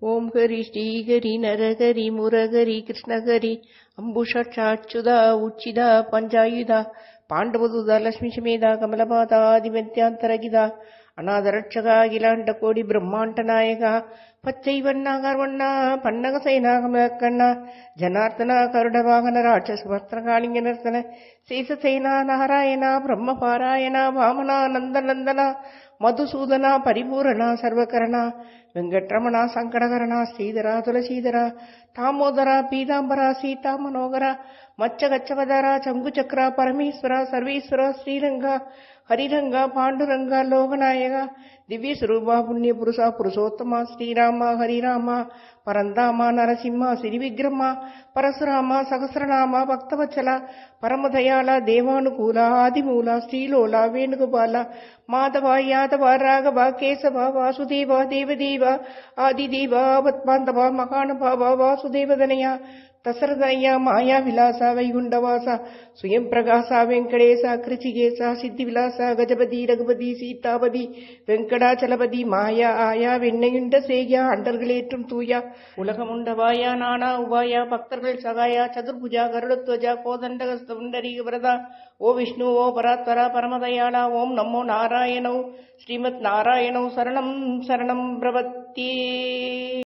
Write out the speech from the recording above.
ஓம் ஹரி ஸ்ரீஹரி நரஹரி முரஹரி கிருஷ்ணஹரி அம்புஷாட்சுதா உச்சிதா பஞ்சாயுதா பாண்டவதூதா லட்சுமி சமேதா கமலபாதா ஆதிமத்யாந்தரகிதா அநாதரட்சகா அகிலாண்ட கோடி பிரம்மாண்ட நாயகா பச்சை வண்ணா கர்வண்ணா பன்னக சேனா கமலக்கண்ணா ஜனார்த்தனா கருடவாகன ராட்சச வஸ்திரகாளிங்க நர்த்தன சேஷசேனா நாராயணா பிரம்ம பாராயணா வாமனா நந்தநந்தனா மதுசூதனா பரிபூரணா சர்வகரணா வெங்கட்ரமணா சங்கடகரணா ஸ்ரீதரா துளசீதரா தாமோதரா பீதாம்பரா சீதா மனோகரா மச்சகச்சவதரா சங்குச்சக்கரா பரமேஸ்வரா சர்வேஸ்வரா ஸ்ரீரங்கா ஹரிரங்கா பாண்டுரங்கா லோகநாயகா திவ்ய சுரூபா புண்ணிய புருஷா புருஷோத்தமா ஸ்ரீராமா ஹரிராமா பரந்தாமா நரசிம்மா சிறிவிக்ரமா பரசுராமா சகசிரநாமா பக்தவச்சலா பரமதயாளா தேவானுகூலா ஆதிமூலா ஸ்ரீலோலா வேணுகோபாலா மாதவா யாதவா ராகவா கேசவா வாசுதேவா தேவதேவா ஆதிதேவா பத்மாந்தவா மகானுபாவா வாசுதேவதனயா தசரதயா மாயா விலாசா வைகுண்டவாசா சுயம் பிரகாசா வெங்கடேசா கிருச்சிகேசா சித்தி விலாசா கஜபதி ரகுபதி சீதாபதி வெங்கடாச்சலபதி மாயா ஆயா வெண்ணையுண்ட சேயா அண்டர்களேற்றும் தூயா உலகமுண்டவாயா நானா உபாயா பக்தர்கள் சகாயா சதுர்புஜா கருடத்வஜா கோதண்டகஸ்த புண்டரீக வரதா ஓ விஷ்ணு ஓ பராத்வரா பரமதயாளா ஓம் நமோ நாராயணௌ ஸ்ரீமத் நாராயணௌ சரணம் சரணம் பிரபத்தியே.